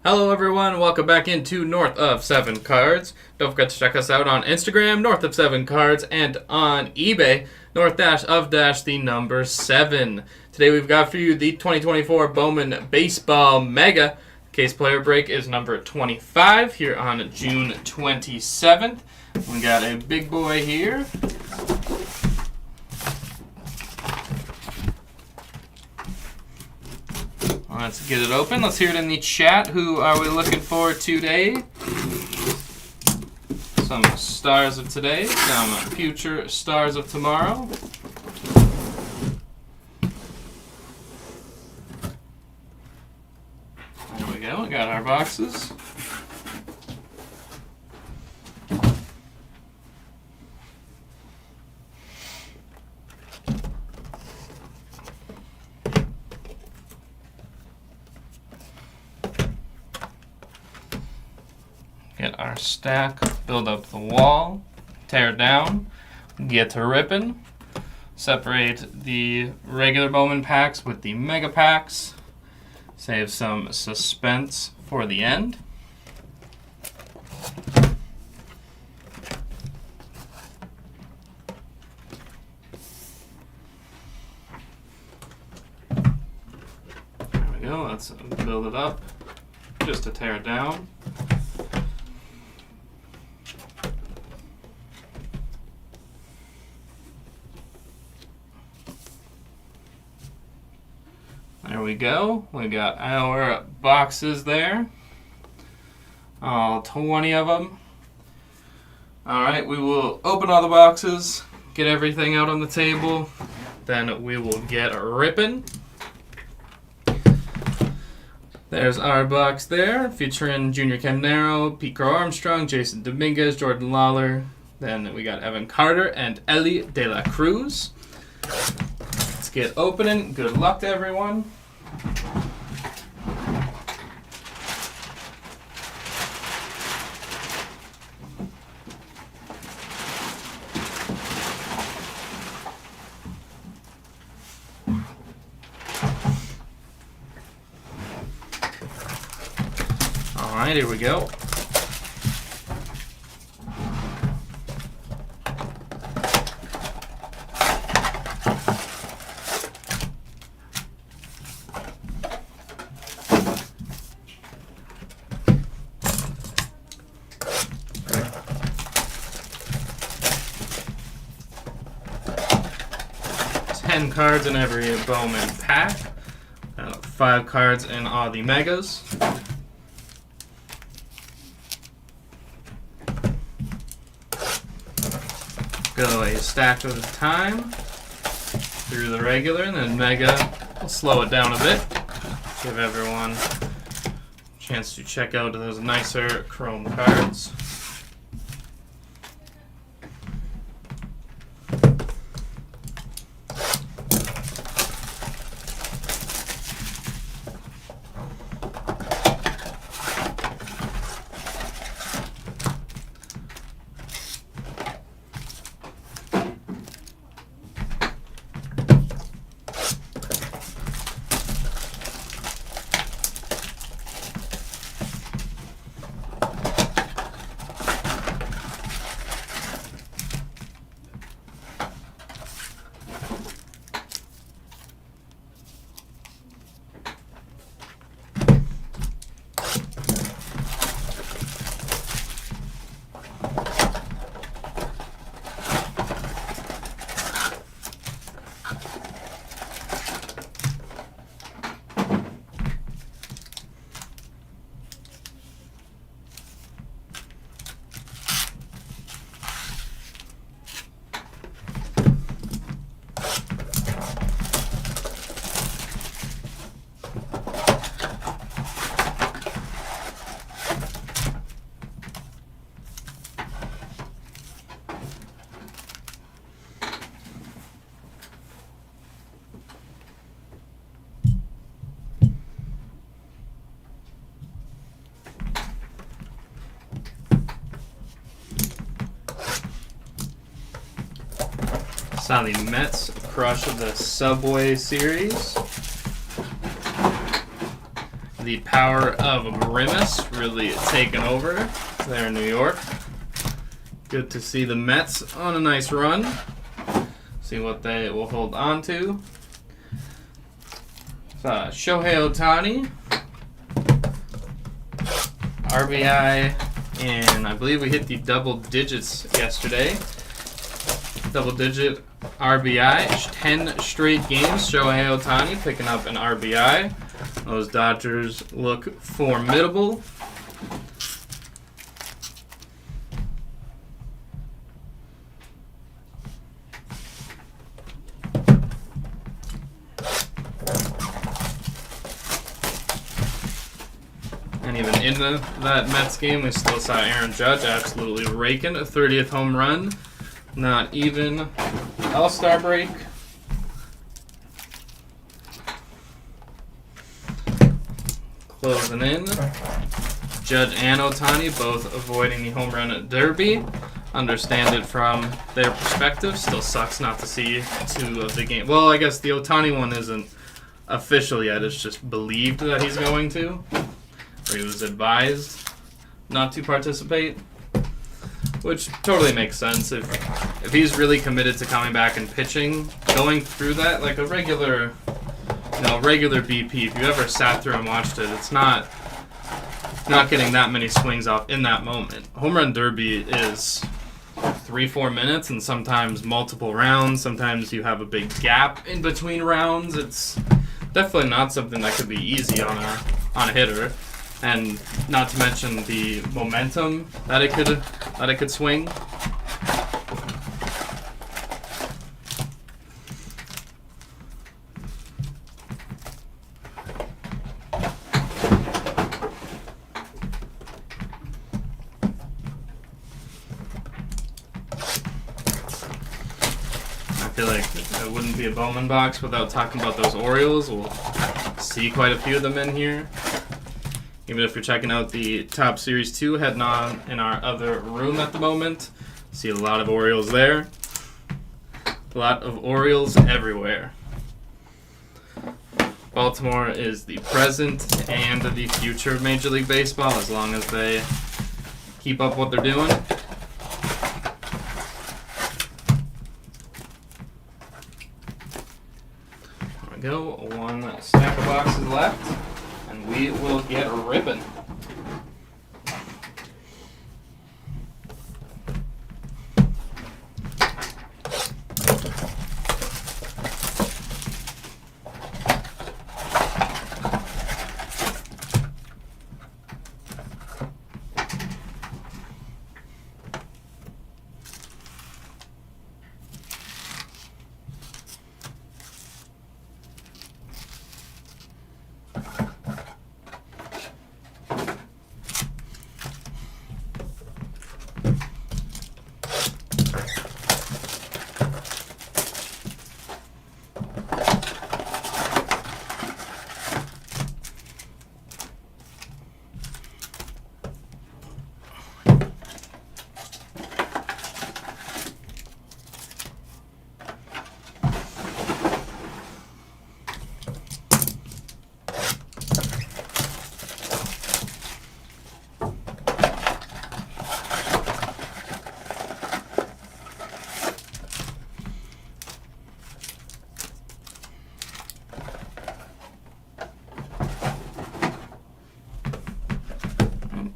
Hello everyone, welcome back into North of 7 Cards. Don't forget to check us out on Instagram, North of 7 Cards, and on eBay, North-of-7. Today we've got for you the 2024 Bowman Baseball Mega. Case player break is number 25 here on June 27th. We got a big boy here. Let's get it open. Let's hear it in the chat. Who are we looking for today? Some stars of today, some future stars of tomorrow. There we go. We got our boxes. Get our stack, build up the wall, tear down, get to ripping, separate the regular Bowman packs with the mega packs, save some suspense for the end. There we go, let's build it up just to tear it down. There we go. We got our boxes there. All 20 of them. Alright, we will open all the boxes, get everything out on the table, then we will get ripping. There's our box there, featuring Junior Camnero, Pete Crow Armstrong, Jason Dominguez, Jordan Lawler. Then we got Evan Carter and Ellie De La Cruz. Let's get opening. Good luck to everyone. All right, here we go. Ten cards in every Bowman pack. 5 cards in all the megas. Go a stack at a time through the regular, and then mega. We'll slow it down a bit. Give everyone a chance to check out those nicer chrome cards. Saw the Mets crush the Subway Series. The power of Grimace really taking over there in New York. Good to see the Mets on a nice run. See what they will hold on to. Shohei Ohtani, RBI, and I believe we hit the double digits yesterday. Double-digit RBI, 10 straight games. Shohei Ohtani picking up an RBI. Those Dodgers look formidable. And even in that Mets game, we still saw Aaron Judge absolutely raking a 30th home run. Not even All-Star break. Closing in. Judge and Ohtani both avoiding the home run derby. Understand it from their perspective. Still sucks not to see two of the game. Well, I guess the Ohtani one isn't official yet. It's just believed that he's going to. Or he was advised not to participate. Which totally makes sense. If he's really committed to coming back and pitching, going through that like a regular BP. If you ever sat through and watched it, it's not getting that many swings off in that moment. Home run derby is 3-4 minutes, and sometimes multiple rounds. Sometimes you have a big gap in between rounds. It's definitely not something that could be easy on a hitter. And not to mention the momentum that it could swing. I feel like it wouldn't be a Bowman box without talking about those Orioles. We'll see quite a few of them in here. Even if you're checking out the Top Series 2 heading on in our other room at the moment, see a lot of Orioles there. A lot of Orioles everywhere. Baltimore is the present and the future of Major League Baseball as long as they keep up what they're doing. There we go. One stack of boxes left. And we will get ribbon.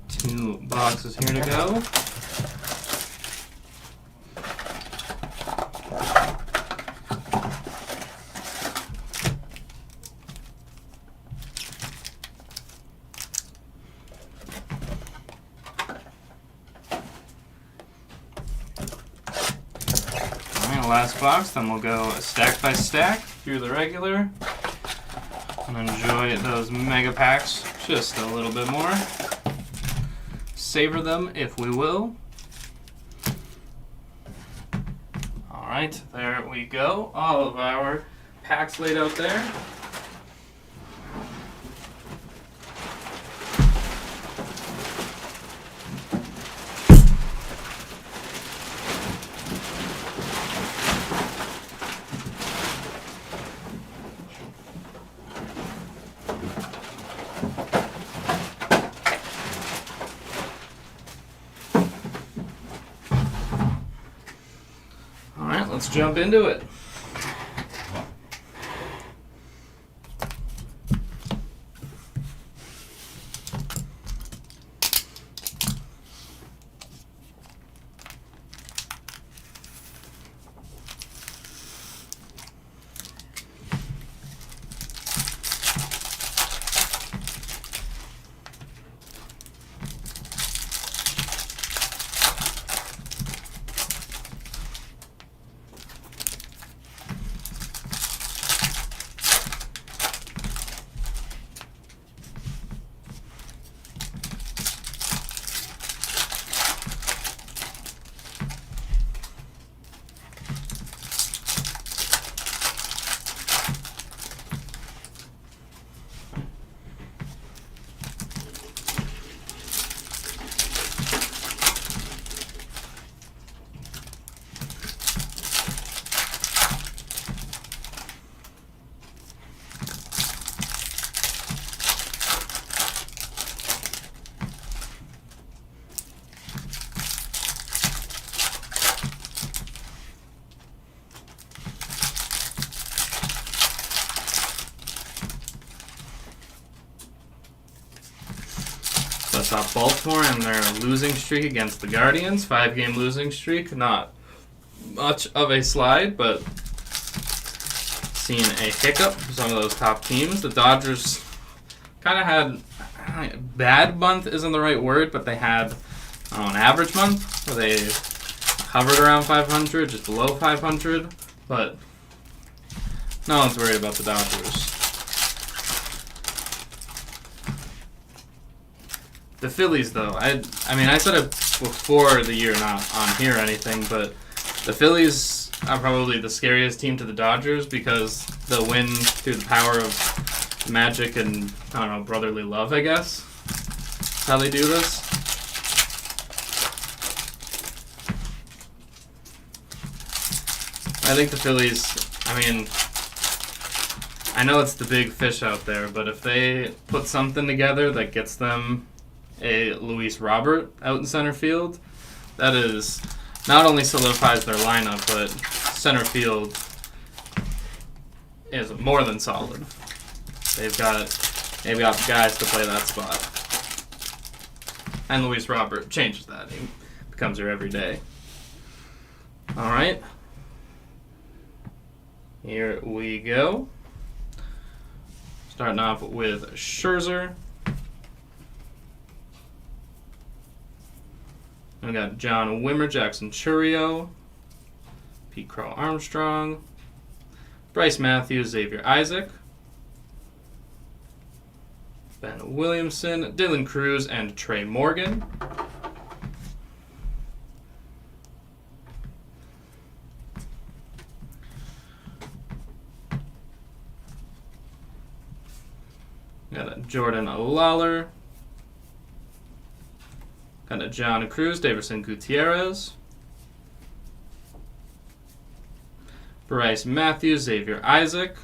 Two boxes here to go. Alright, last box, then we'll go stack by stack through the regular and enjoy those mega packs just a little bit more. Savor them if we will. Alright, there we go. All of our packs laid out there. All right, let's jump into it. That's off Baltimore and their losing streak against the Guardians. 5-game losing streak. Not much of a slide, but seen a hiccup from some of those top teams. The Dodgers kind of had, bad month isn't the right word, but they had an average month where they hovered around 500, just below 500, but no one's worried about the Dodgers. The Phillies, though, I said it before the year, not on here or anything, but the Phillies are probably the scariest team to the Dodgers because they'll win through the power of magic and, I don't know, brotherly love, I guess. That's how they do this. I think the Phillies, I know it's the big fish out there, but if they put something together that gets them a Luis Robert out in center field, that is not only solidifies their lineup, but center field is more than solid. They've got guys to play that spot. And Luis Robert changes that. He becomes your everyday. All right. Here we go. Starting off with Scherzer. We got John Wimmer, Jackson Chourio, Pete Crow Armstrong, Bryce Matthews, Xavier Isaac, Ben Williamson, Dylan Cruz, and Trey Morgan. Got a Jordan Lawler. Got a John Cruz, Davison Gutierrez, Bryce Matthews, Xavier Isaac,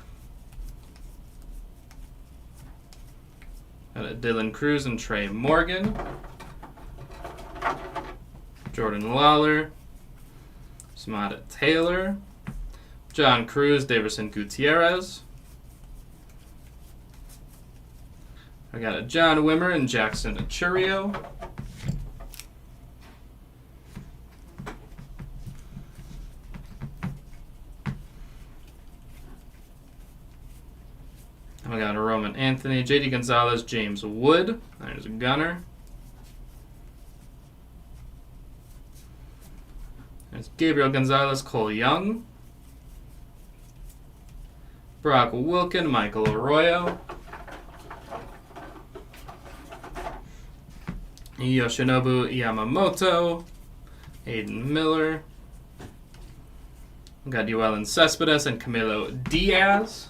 got a Dylan Cruz and Trey Morgan, Jordan Lawler, Samad Taylor, John Cruz, Davison Gutierrez. I got a John Wimmer and Jackson Chourio. We got a Roman Anthony, JD Gonzalez, James Wood. There's a gunner. There's Gabriel Gonzalez, Cole Young. Brock Wilken, Michael Arroyo. Yoshinobu Yamamoto, Aiden Miller. We got Yoelin Cespedes and Camilo Diaz.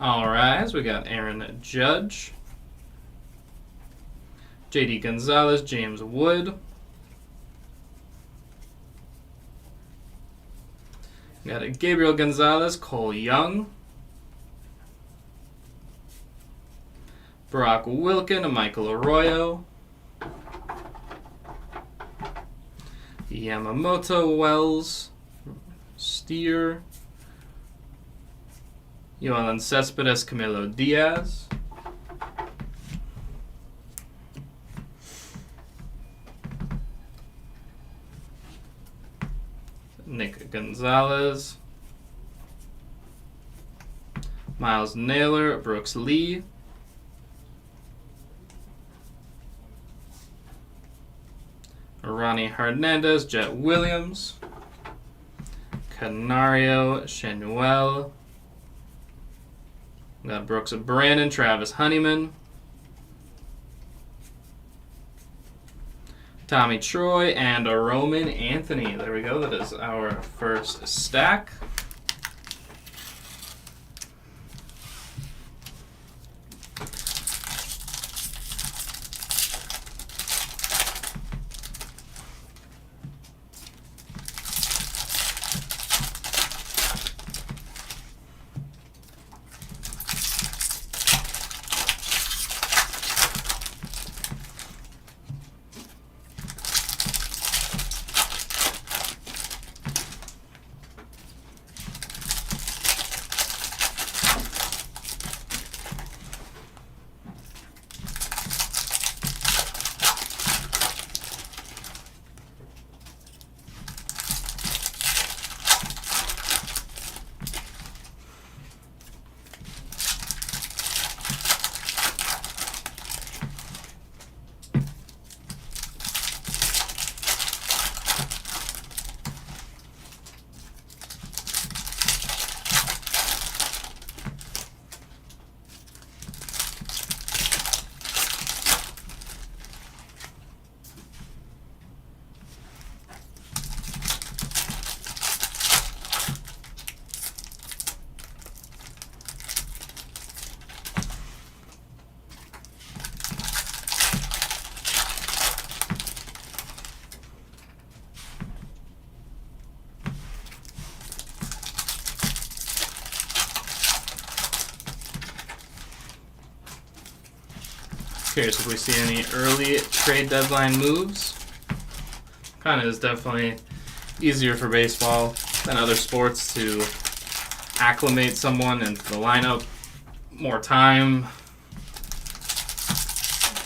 All right, we got Aaron Judge, JD Gonzalez, James Wood. We got a Gabriel Gonzalez, Cole Young. Brock Wilken and Michael Arroyo. Yamamoto, Wells, Steer. Yoelan Cespedes, Camilo Diaz. Nick Gonzalez. Miles Naylor, Brooks Lee. Ronnie Hernandez, Jet Williams. Canario, Chenuel. We got Brooks Brandon, Travis Honeyman. Tommy Troy, and a Roman Anthony. There we go. That is our first stack. Curious if we see any early trade deadline moves. Kind of is definitely easier for baseball than other sports to acclimate someone into the lineup. More time.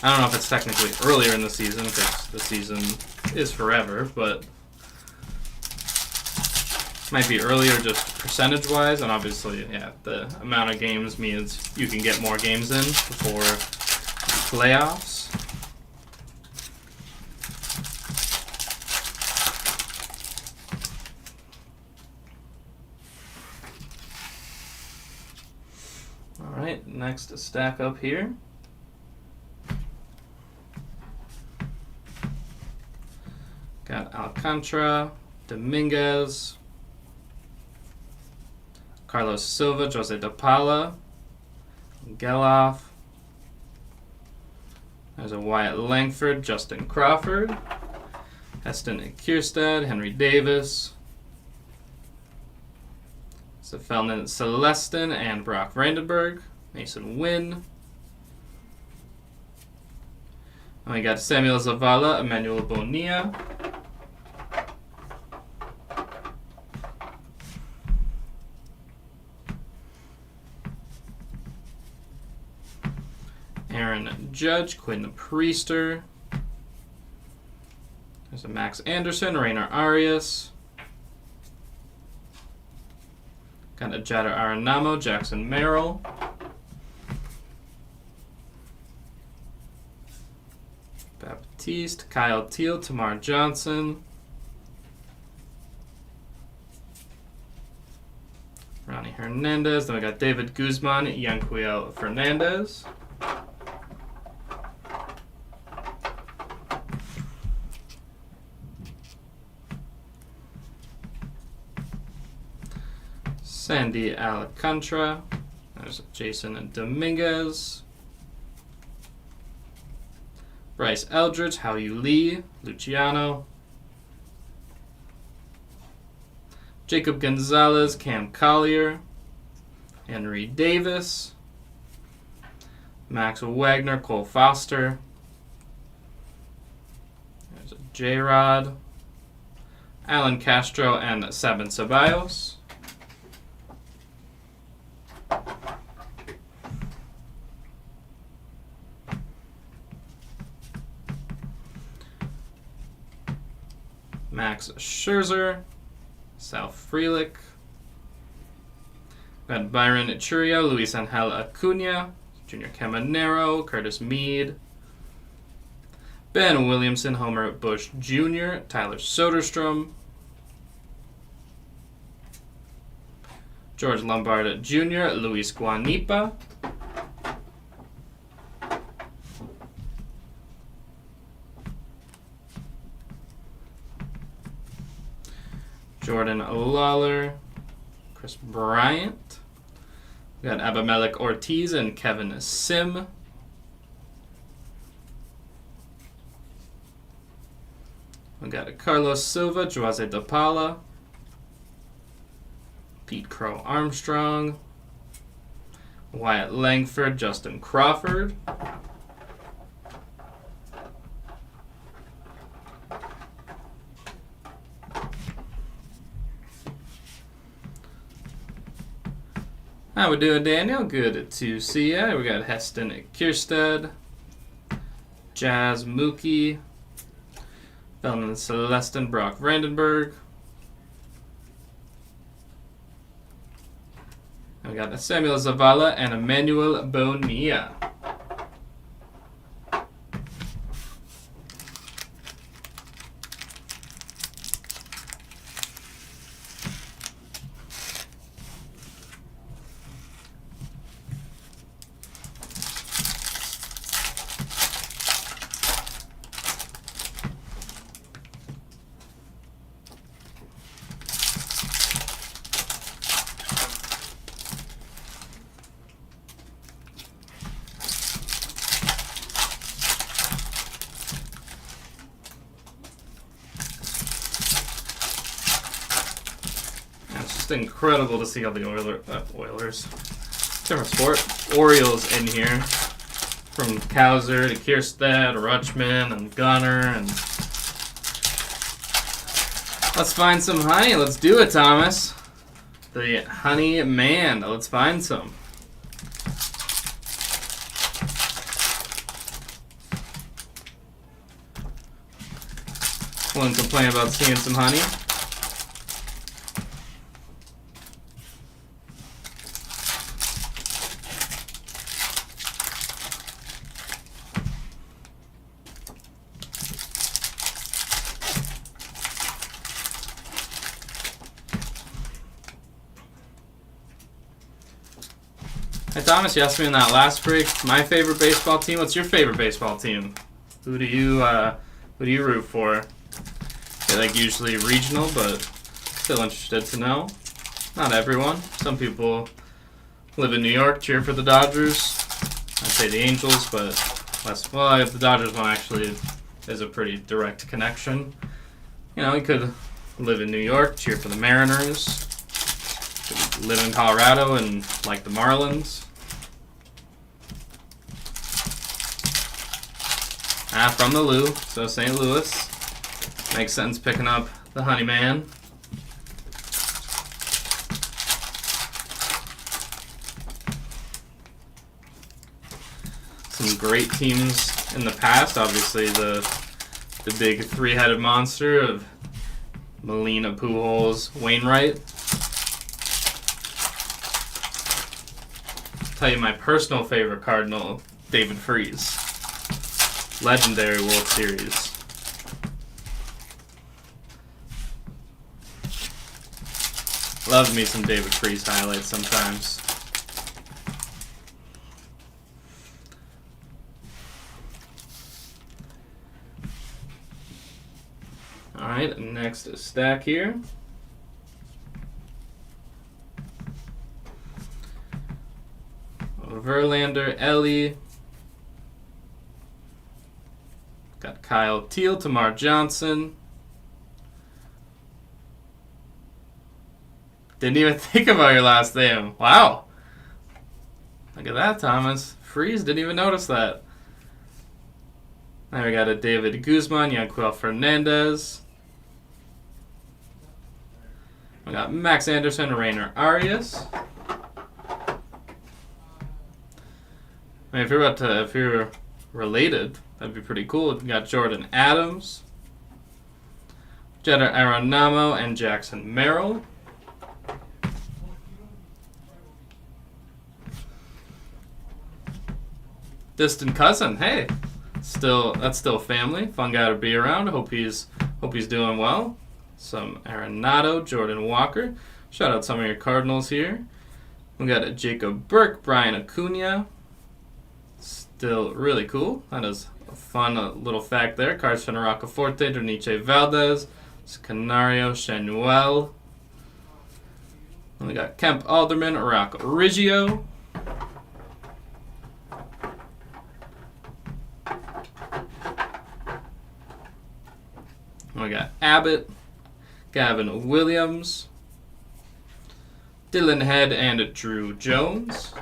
I don't know if it's technically earlier in the season because the season is forever, but might be earlier just percentage-wise, and obviously, yeah, the amount of games means you can get more games in before playoffs. All right, next stack up here. Got Alcantara, Dominguez, Carlos Silva, Jose De Paula, Geloff. There's a Wyatt Langford, Justin Crawford, Heston Kierstad, Henry Davis, Felton Celestin, and Brock Vandenberg, Mason Wynn. And we got Samuel Zavala, Emmanuel Bonilla. Aaron Judge, Quinn Priester. There's a Max Anderson, Rainer Arias. Got a Jadder Arenamo, Jackson Merrill. Baptiste, Kyle Teal, Tamar Johnson. Ronnie Hernandez. Then we got David Guzman, Yanquiel Fernandez. Sandy Alcantara. There's Jason Dominguez. Bryce Eldridge, Hao-Yu Lee, Luciano. Jacob Gonzalez, Cam Collier. Henry Davis. Max Wagner, Cole Foster. There's a J-Rod. Alan Castro and Sabin Ceballos. Max Scherzer, Sal Frelick. Got Byron Churio, Luis Angel Acuna, Junior Caminero, Curtis Mead, Ben Williamson, Homer Bush Jr., Tyler Soderstrom, George Lombard Jr., Luis Guanipa, Jordan Lawler, Chris Bryant. We got Abimelech Ortiz and Kevin Sim. We got Carlos Silva, Joase De Paula, Pete Crow Armstrong, Wyatt Langford, Justin Crawford. How we doing, Daniel? Good to see ya. We got Heston Kierstead, Jazz Mookie, Belman Celestin, Brock Vandenberg. And we got Samuel Zavala and Emmanuel Bonilla. It's incredible to see all the Orioles in here. From Kowser to Kierstead, Rutschman, and Gunner, and let's find some honey. Let's do it, Thomas. The honey man. Let's find some. Wouldn't complain about seeing some honey. Hey Thomas, you asked me in that last break my favorite baseball team. What's your favorite baseball team? Who do you root for? I like usually regional, but still interested to know. Not everyone. Some people live in New York, cheer for the Dodgers. I'd say the Angels, but less. Well, the Dodgers one actually is a pretty direct connection. You know, you could live in New York, cheer for the Mariners. Could live in Colorado and like the Marlins. From the Lou, so St. Louis. Makes sense picking up the Honey Man. Some great teams in the past. Obviously, the big three-headed monster of Molina, Pujols, Wainwright. I'll tell you my personal favorite Cardinal, David Freese. Legendary World Series. Love me some David Freese highlights sometimes. Alright, next stack here. Verlander, Ellie. Got Kyle Teal, Tamar Johnson. Didn't even think about your last name. Wow. Look at that, Thomas. Freeze, didn't even notice that. Now we got a David Guzman, Yanquiel Fernandez. We got Max Anderson, Rainer Arias. I mean, if you're related, that'd be pretty cool. We got Jordan Adams, Jeder Aronamo, and Jackson Merrill. Distant cousin, hey, that's still family. Fun guy to be around. Hope he's doing well. Some Arenado, Jordan Walker. Shout out some of your Cardinals here. We got a Jacob Burke, Brian Acuna. Still really cool. That is a fun little fact there. Carson Roccaforte, Dornice Valdez, Canario, Chenuel. And we got Kemp Alderman, Rock Riggio. We got Abbott, Gavin Williams, Dylan Head, and Drew Jones.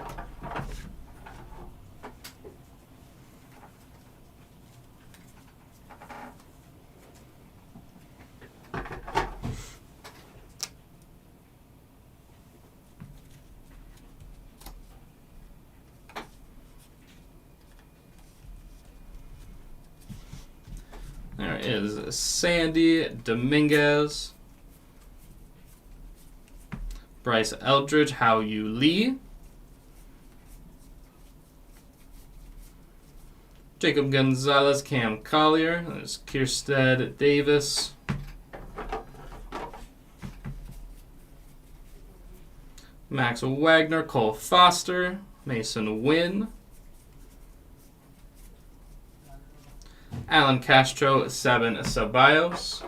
There is Sandy Dominguez, Bryce Eldridge, How You Lee, Jacob Gonzalez, Cam Collier, there's Kierstead Davis, Max Wagner, Cole Foster, Mason Wynn, Alan Castro, Sabin Ceballos.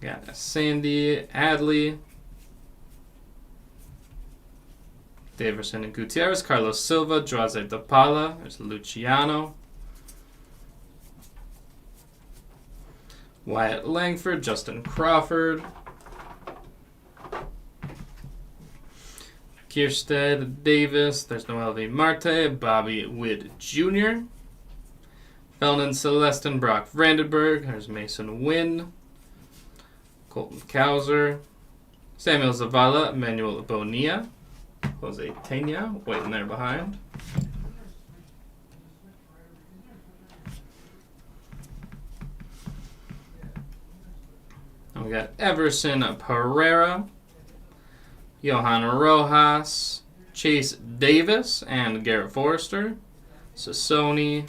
Got Sandy Adley, Daverson and Gutierrez, Carlos Silva, Jose De Paula, there's Luciano. Wyatt Langford, Justin Crawford, Kierstead Davis, there's Noel V. Marte, Bobby Witt Jr., Felton Celestin, Brock Vandenberg, there's Mason Wynn, Colton Cowser, Samuel Zavala, Emmanuel Bonilla, Jose Tena, waiting there behind. We got Everson Pereira, Johan Rojas, Chase Davis, and Garrett Forrester. Sassoni.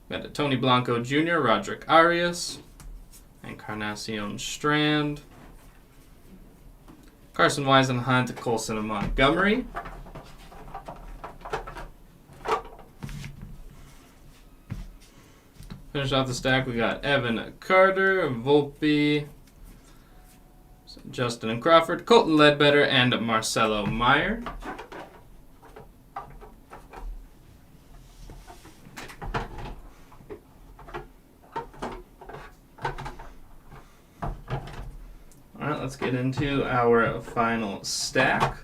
We got Tony Blanco Jr., Roderick Arias, Encarnacion Strand, Carson Weisenhunt, Colson and Montgomery. Finish off the stack, we got Evan Carter, Volpe, Justin and Crawford, Colton Ledbetter, and Marcelo Meyer. Alright, let's get into our final stack.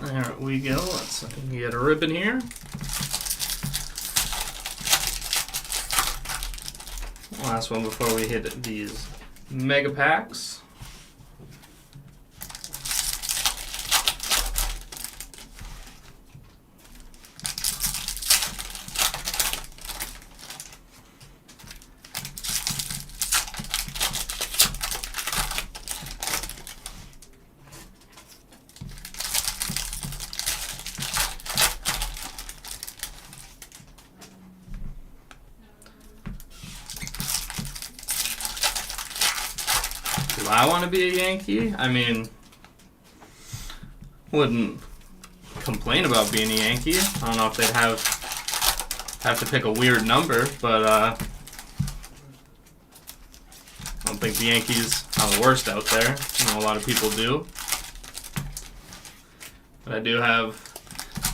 There we go. Let's get a ribbon here. Last one before we hit these mega packs. Do I want to be a Yankee? I mean, wouldn't complain about being a Yankee. I don't know if they'd have to pick a weird number, but I don't think the Yankees are the worst out there. I know a lot of people do. But I do have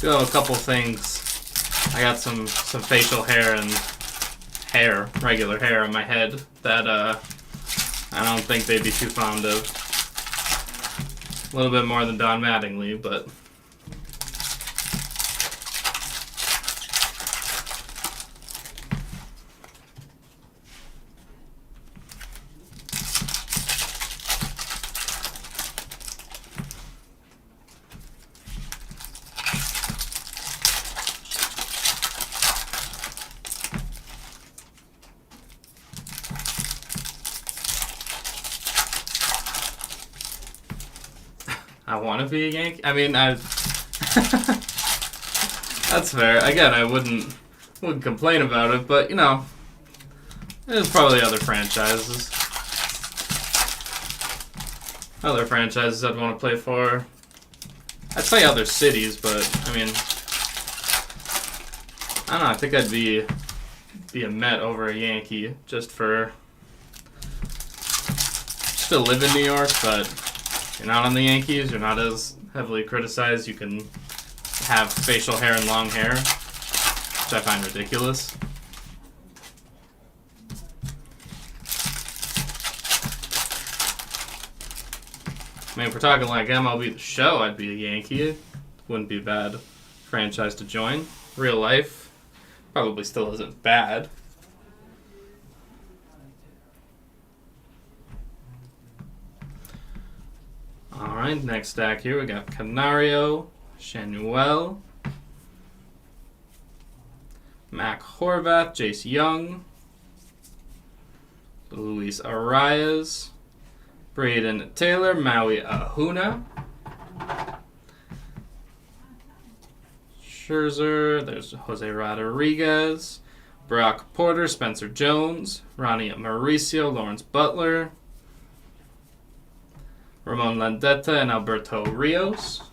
a couple things. I got some facial hair and regular hair on my head that I don't think they'd be too fond of. A little bit more than Don Mattingly, but I want to be a Yankee. I mean, that's fair. Again, I wouldn't complain about it, but you know, there's probably other franchises I'd want to play for. I'd say other cities, but I mean, I don't know. I think I'd be a Met over a Yankee just to live in New York, but. You're not on the Yankees, you're not as heavily criticized, you can have facial hair and long hair, which I find ridiculous. I mean, if we're talking like MLB The Show, I'd be a Yankee. Wouldn't be a bad franchise to join. Real life probably still isn't bad. Alright, next stack here we got Canario, Shanuel, Mac Horvath, Jace Young, Luis Arias, Braden Taylor, Maui Ahuna, Scherzer, there's Jose Rodriguez, Brock Porter, Spencer Jones, Ronnie Mauricio, Lawrence Butler, Ramon Landeta and Alberto Rios.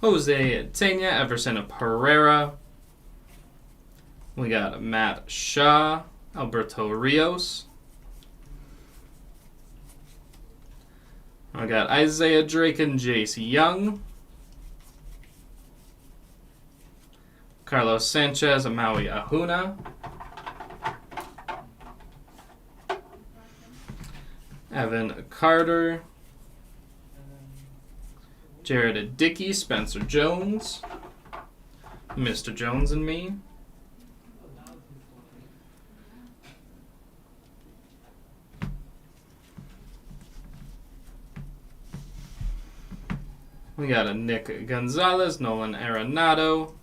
Jose Tena, Everson Pereira. We got Matt Shaw, Alberto Rios. I got Isaiah Drake and Jace Young. Carlos Sanchez and Maui Ahuna. Evan Carter. Jared Dickey, Spencer Jones. Mr. Jones and me. We got a Nick Gonzalez, Nolan Arenado,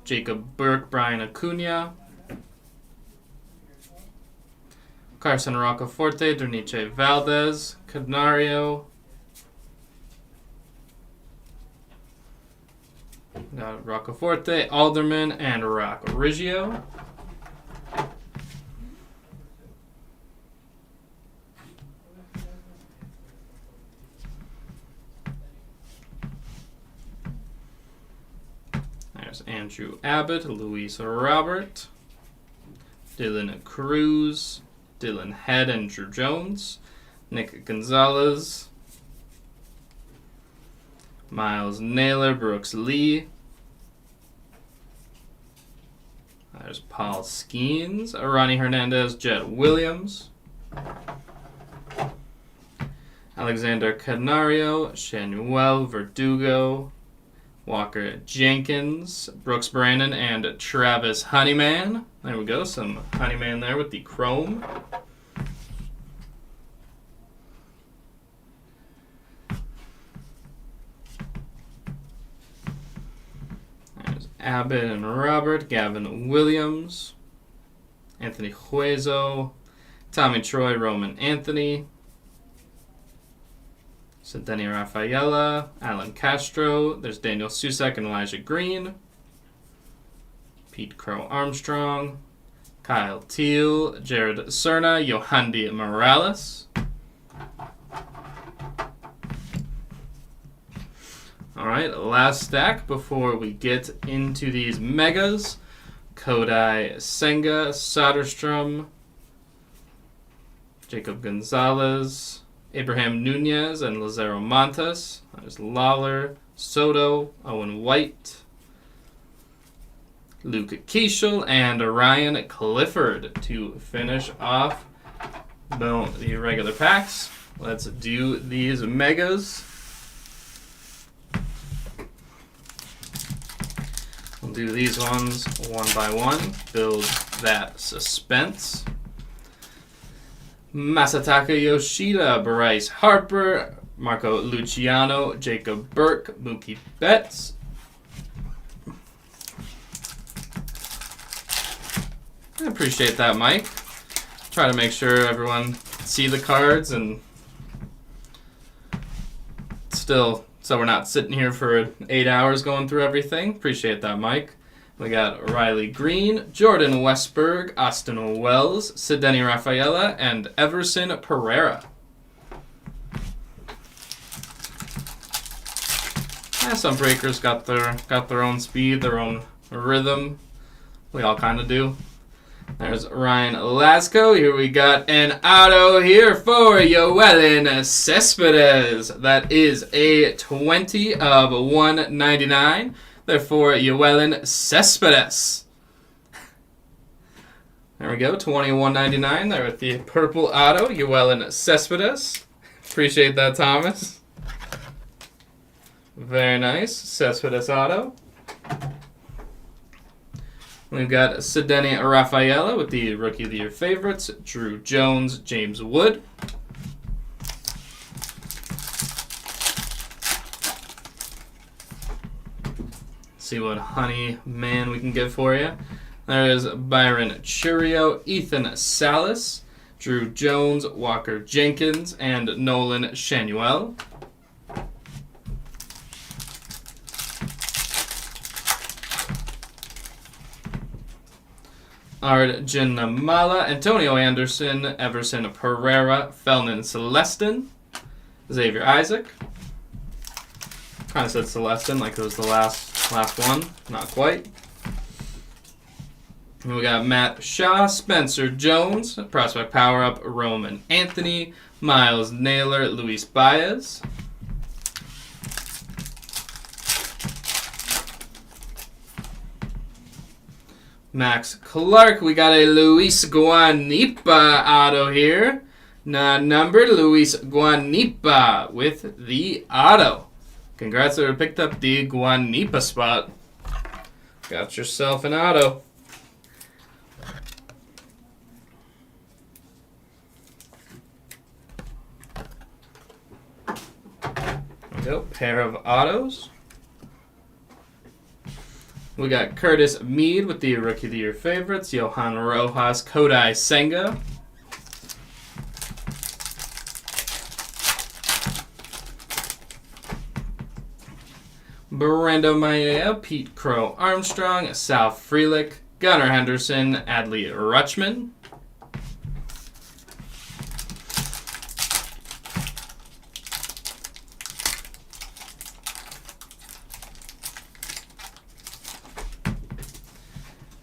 Jacob Burke, Brian Acuna, Carson Roccaforte, Derniche Valdez, Canario, got Roccaforte, Alderman, and Rock Riggio. There's Andrew Abbott, Luis Robert, Dylan Cruz, Dylan Head and Drew Jones, Nick Gonzalez, Miles Naylor, Brooks Lee. There's Paul Skeens, Ronnie Hernandez, Jet Williams, Alexander Canario, Shanuel Verdugo, Walker Jenkins, Brooks Brandon, and Travis Honeyman. There we go, some Honeyman there with the chrome. There's Abbott and Robert, Gavin Williams, Anthony Hueso, Tommy Troy, Roman Anthony, Denny Rafaela, Alan Castro. There's Daniel Susak and Elijah Green. Pete Crow Armstrong. Kyle Teal, Jared Cerna, Yohandy Morales. All right, last stack before we get into these megas. Kodai Senga, Soderstrom, Jacob Gonzalez, Abraham Nunez, and Lazaro Montes. There's Lawler, Soto, Owen White, Luke Keishel, and Ryan Clifford to finish off the regular packs. Let's do these megas. We'll do these ones one by one, build that suspense. Masataka Yoshida, Bryce Harper, Marco Luciano, Jacob Burke, Mookie Betts. I appreciate that, Mike. Try to make sure everyone see the cards and still, so we're not sitting here for 8 hours going through everything. Appreciate that, Mike. We got Riley Green, Jordan Westberg, Austin Wells, Sidney Rafaela, and Everson Pereira. Yeah, some breakers got their own speed, their own rhythm. We all kind of do. There's Ryan Lasco. Here we got an auto here for Yoelin Cespedes. That is a 20 of 199. Therefore, Yoelin Cespedes. There we go, 21.99 there with the purple auto, Yoelin Cespedes. Appreciate that, Thomas. Very nice, Cespedes auto. We've got Sidney Rafaela with the Rookie of the Year favorites, Drew Jones, James Wood. See what honey man we can get for you. There's Byron Churio, Ethan Salas, Drew Jones, Walker Jenkins, and Nolan Shanuel. Arjun Mala, Antonio Anderson, Everson Pereira, Felnin Celestin, Xavier Isaac. Kind of said Celestin like it was the last one. Not quite. And we got Matt Shaw, Spencer Jones, Prospect Power Up, Roman Anthony, Miles Naylor, Luis Baez. Max Clark, we got a Luis Guanipa auto here. Numbered Luis Guanipa with the auto. Congrats, whoever picked up the Guanipa spot. Got yourself an auto. There we go, pair of autos. We got Curtis Mead with the Rookie of the Year favorites, Johan Rojas, Kodai Senga. Brando Maia, Pete Crow Armstrong, Sal Frelick, Gunnar Henderson, Adley Rutschman.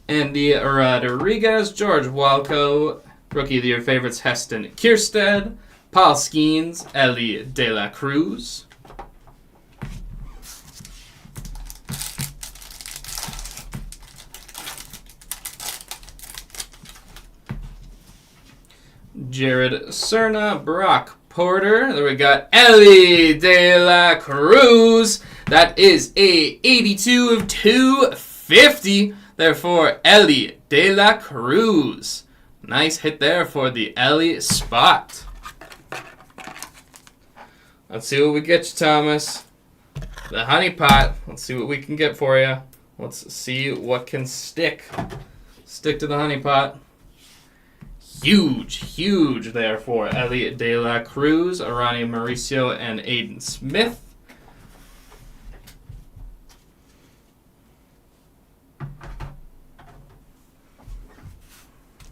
Andy Rodriguez, George Walco, Rookie of the Year favorites, Heston Kierstead, Paul Skeens, Ellie De La Cruz. Jared Cerna, Brock Porter. There we got Ellie De La Cruz. That is a 82 of 250. Therefore, Ellie De La Cruz. Nice hit there for the Ellie spot. Let's see what we get you, Thomas. The honey pot. Let's see what we can get for you. Let's see what can stick. Stick to the honey pot. Huge there for Elliot De La Cruz, Ronnie Mauricio, and Aiden Smith.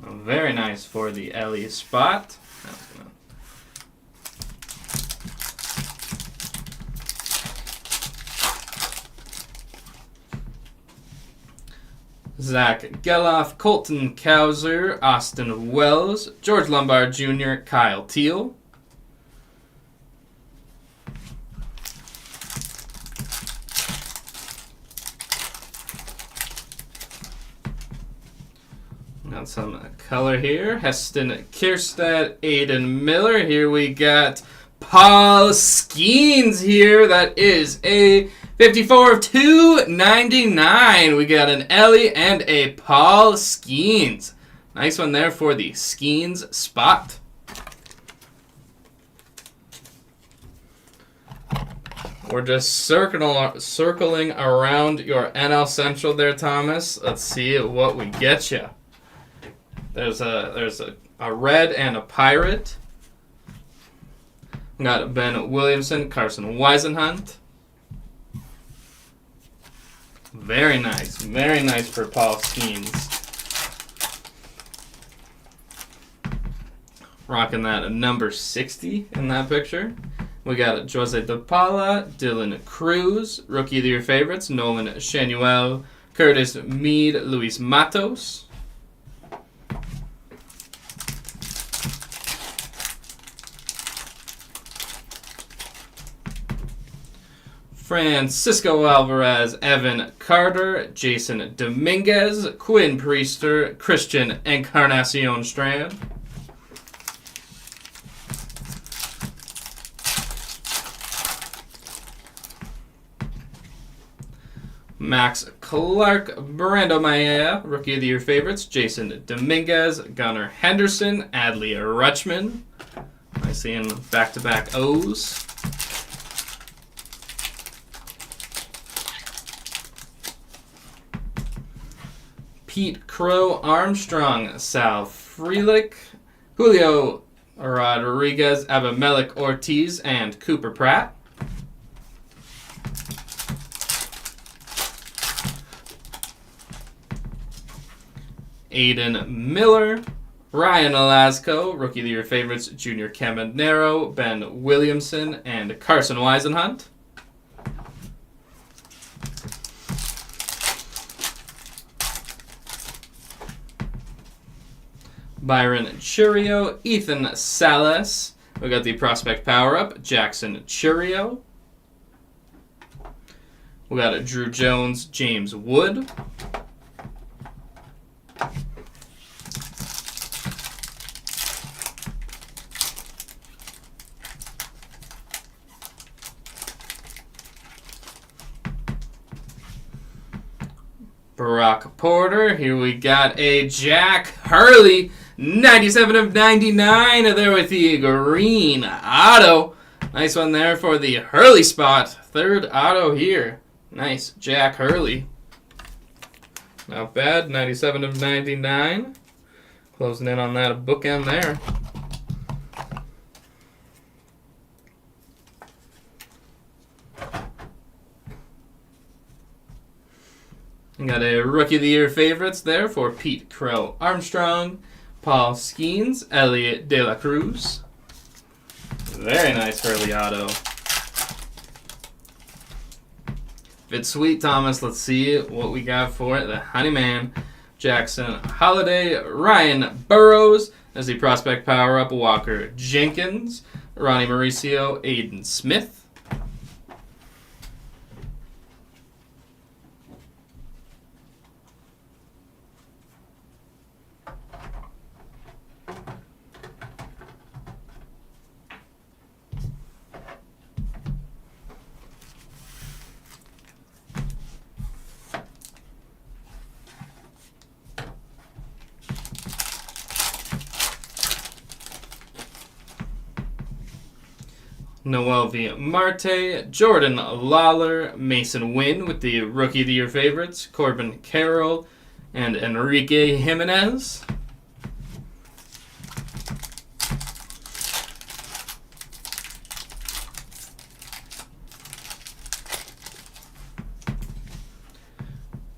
Very nice for the Ellie spot. Zach Geloff, Colton Cowser, Austin Wells, George Lombard Jr., Kyle Teal. Got some color here. Heston Kierstead, Aiden Miller. Here we got Paul Skeens here. That is a 54 of 299. We got an Ellie and a Paul Skeens. Nice one there for the Skeens spot. We're just circling around your NL Central there, Thomas. Let's see what we get you. There's a red and a pirate. We got Ben Williamson, Carson Weisenhunt. Very nice for Paul Skeens. Rocking that number 60 in that picture. We got Jose DePaula, Dylan Cruz, Rookie of the Year favorites, Nolan Shanuel, Curtis Mead, Luis Matos. Francisco Alvarez, Evan Carter, Jason Dominguez, Quinn Priester, Christian Encarnacion Strand. Max Clark, Brando Maya, Rookie of the Year favorites, Jason Dominguez, Gunnar Henderson, Adley Rutschman. I see in back-to-back O's. Pete Crow Armstrong, Sal Frelick, Julio Rodriguez, Abimelech Ortiz, and Cooper Pratt. Aiden Miller, Ryan Alasko, Rookie of the Year favorites, Junior Caminero, Ben Williamson, and Carson Weisenhunt. Byron Churio, Ethan Salas. We got the prospect power-up, Jackson Churio. We got a Drew Jones, James Wood. Barack Porter. Here we got a Jack Hurley, 97 of 99 there with the green auto. Nice one there for the Hurley spot. Third auto here. Nice, Jack Hurley. Not bad, 97 of 99. Closing in on that bookend there. Got a Rookie of the Year favorites there for Pete Crow Armstrong, Paul Skeens, Elliot De La Cruz. Very nice Hurley auto. If it's sweet, Thomas, let's see what we got for it. The Honeyman, Jackson Holiday, Ryan Burrows as the prospect power-up, Walker Jenkins, Ronnie Mauricio, Aiden Smith. Noel V. Marte, Jordan Lawler, Mason Wynn with the Rookie of the Year favorites, Corbin Carroll, and Enrique Jimenez.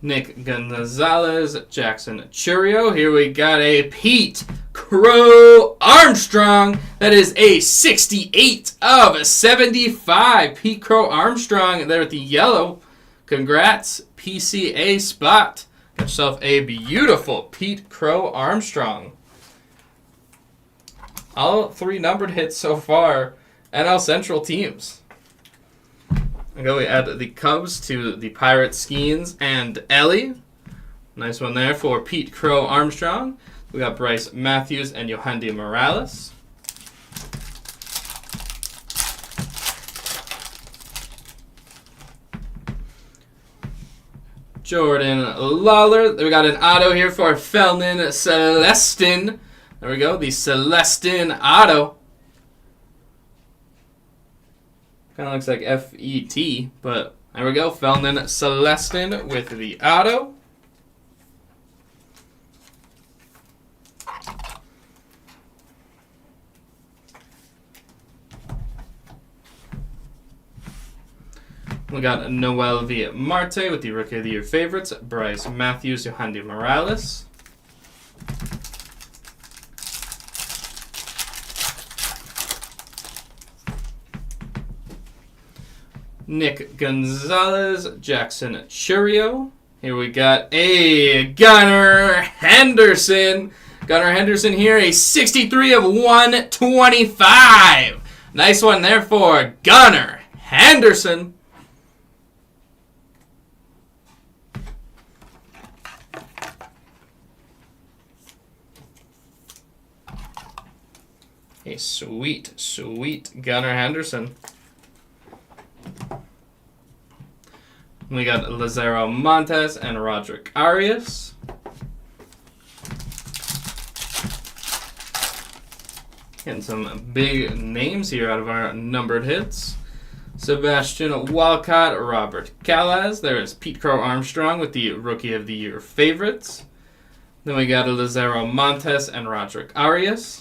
Nick Gonzalez, Jackson Churio. Here we got a Pete Crow Armstrong. That is a 68 of 75. Pete Crow Armstrong there with the yellow. Congrats, PCA spot. Got yourself a beautiful Pete Crow Armstrong. All 3 numbered hits so far. NL Central teams. We add the Cubs to the Pirates, Skeens, and Ellie. Nice one there for Pete Crow Armstrong. We got Bryce Matthews and Yohandy Morales. Jordan Lawler. We got an auto here for Felnin Celestin. There we go, the Celestin auto. Kind of looks like F-E-T, but there we go. Felnin Celestin with the auto. We got Noel V. Marte with the Rookie of the Year favorites. Bryce Matthews, Yohandy Morales. Nick Gonzalez, Jackson Churio. Here we got a Gunnar Henderson. Gunnar Henderson here, a 63 of 125. Nice one there for Gunnar Henderson. A sweet, sweet Gunnar Henderson. We got Lazaro Montes and Roderick Arias. Getting some big names here out of our numbered hits. Sebastian Walcott, Robert Calaz. There is Pete Crow Armstrong with the Rookie of the Year favorites. Then we got Lazaro Montes and Roderick Arias.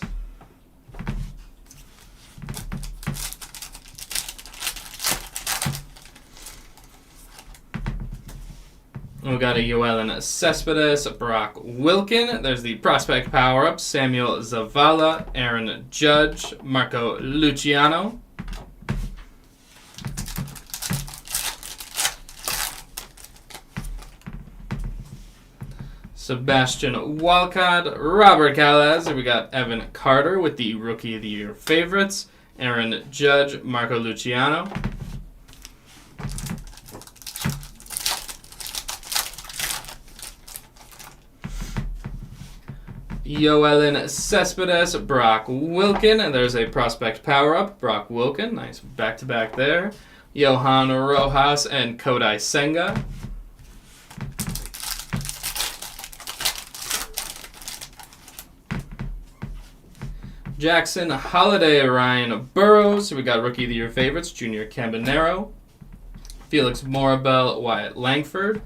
We got a Yoelin Cespedes, Brock Wilkin. There's the prospect power-up, Samuel Zavala, Aaron Judge, Marco Luciano. Sebastian Walcott, Robert Calaz. We got Evan Carter with the Rookie of the Year favorites, Aaron Judge, Marco Luciano. Yoelin Cespedes, Brock Wilkin, and there's a prospect power-up, Brock Wilkin, nice back-to-back there. Johan Rojas and Kodai Senga. Jackson Holiday, Ryan Burrows, we got Rookie of the Year favorites, Junior Cabanero. Felix Morabel, Wyatt Langford.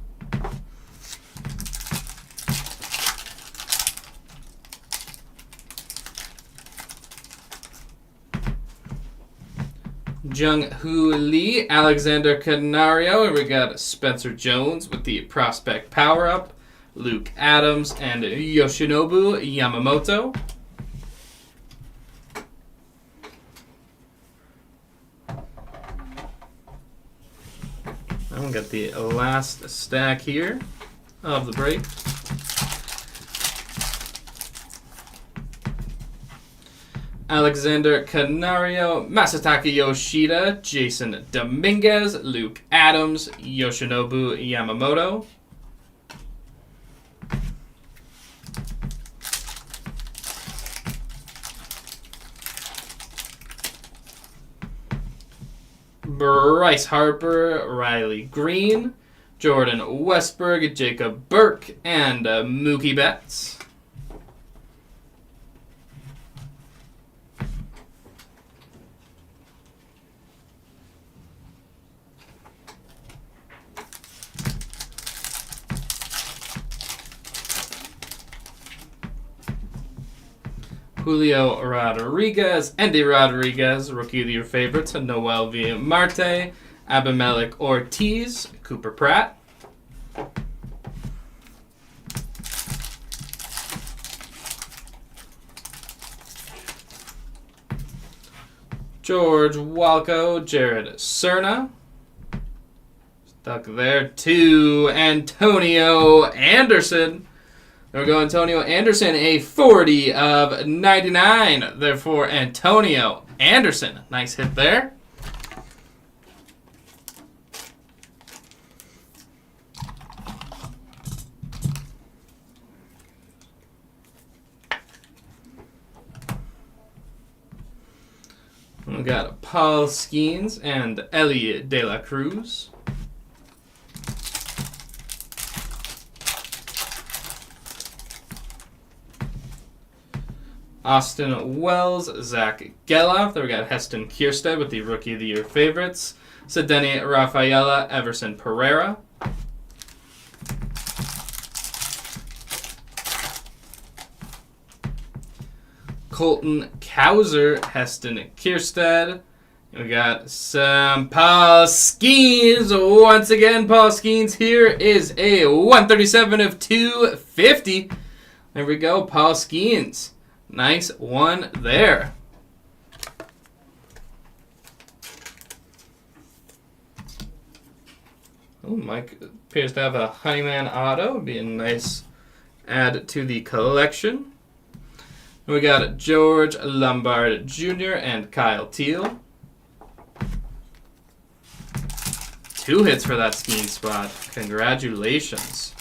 Jung Hoo Lee, Alexander Canario, and we got Spencer Jones with the prospect power-up, Luke Adams and Yoshinobu Yamamoto. And we got the last stack here of the break. Alexander Canario, Masataka Yoshida, Jason Dominguez, Luke Adams, Yoshinobu Yamamoto. Bryce Harper, Riley Green, Jordan Westberg, Jacob Burke, and Mookie Betts. Julio Rodriguez, Andy Rodriguez, Rookie of the Year favorites, Noel V. Marte, Abimelech Ortiz, Cooper Pratt. George Walco, Jared Cerna. Stuck there. 2, Antonio Anderson. There we go, Antonio Anderson, a 40 of 99. Therefore, Antonio Anderson. Nice hit there. We got Paul Skeens and Ellie De La Cruz. Austin Wells, Zach Geloff. There we got Heston Kierstead with the Rookie of the Year favorites. Sedeni Rafaela, Everson Pereira. Colton Cowser, Heston Kierstead. We got some Paul Skeens. Once again, Paul Skeens here is a 137 of 250. There we go, Paul Skeens. Nice one there. Oh, Mike appears to have a Honeyman auto. Would be a nice add to the collection. We got George Lombard Jr. and Kyle Teal. 2 hits for that skiing spot. Congratulations.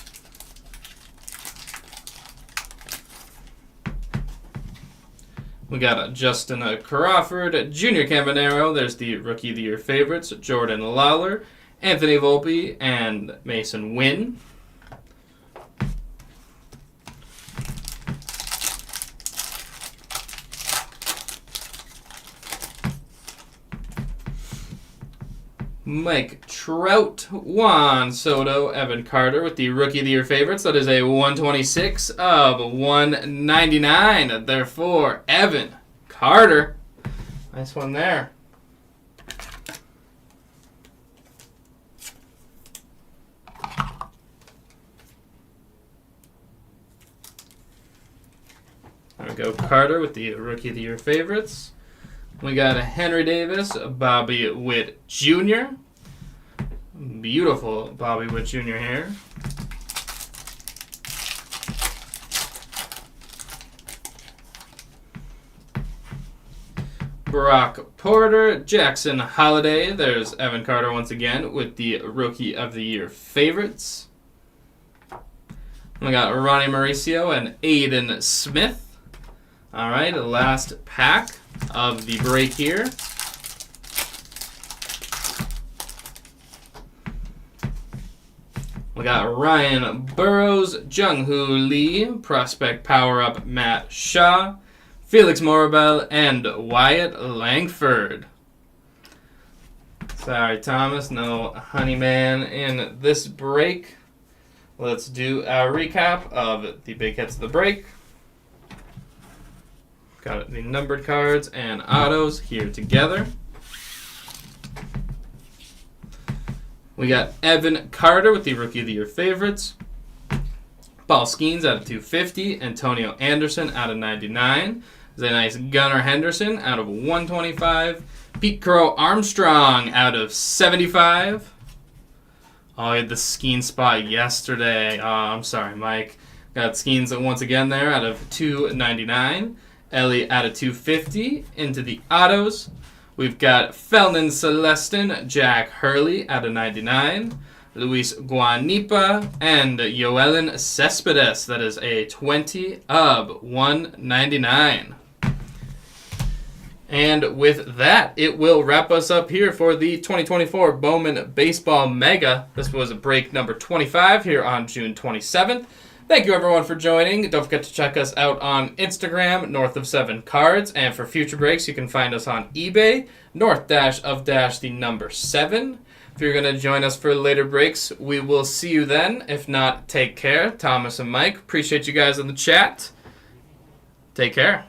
We got Justin Crawford, Junior Campanero. There's the Rookie of the Year favorites, Jordan Lawler, Anthony Volpe, and Mason Wynn. Mike Trout, Juan Soto, Evan Carter with the Rookie of the Year favorites. That is a 126 of 199. Therefore, Evan Carter. Nice one there. There we go, Carter with the Rookie of the Year favorites. We got a Henry Davis, Bobby Witt Jr. Beautiful Bobby Witt Jr. here. Brock Porter, Jackson Holiday. There's Evan Carter once again with the Rookie of the Year favorites. We got Ronnie Mauricio and Aiden Smith. All right, the last pack of the break here. We got Ryan Burrows, Jung-Hoo Lee, Prospect Power-Up Matt Shaw, Felix Morabel, and Wyatt Langford. Sorry, Thomas, no Honeyman in this break. Let's do a recap of the big hits of the break. Got the numbered cards and autos here together. We got Evan Carter with the Rookie of the Year favorites. Paul Skeens out of 250. Antonio Anderson out of 99. There's a nice Gunnar Henderson out of 125. Pete Crow Armstrong out of 75. Oh, he had the Skeens spot yesterday. Oh, I'm sorry, Mike. Got Skeens once again there out of 299. Ellie out of 250 into the autos. We've got Felton Celestin, Jack Hurley out of 99. Luis Guanipa and Yoelin Cespedes. That is a 20 of 199. And with that, it will wrap us up here for the 2024 Bowman Baseball Mega. This was break number 25 here on June 27th. Thank you, everyone, for joining. Don't forget to check us out on Instagram, North of 7 Cards. And for future breaks, you can find us on eBay, North-of-the number 7. If you're going to join us for later breaks, we will see you then. If not, take care. Thomas and Mike, appreciate you guys in the chat. Take care.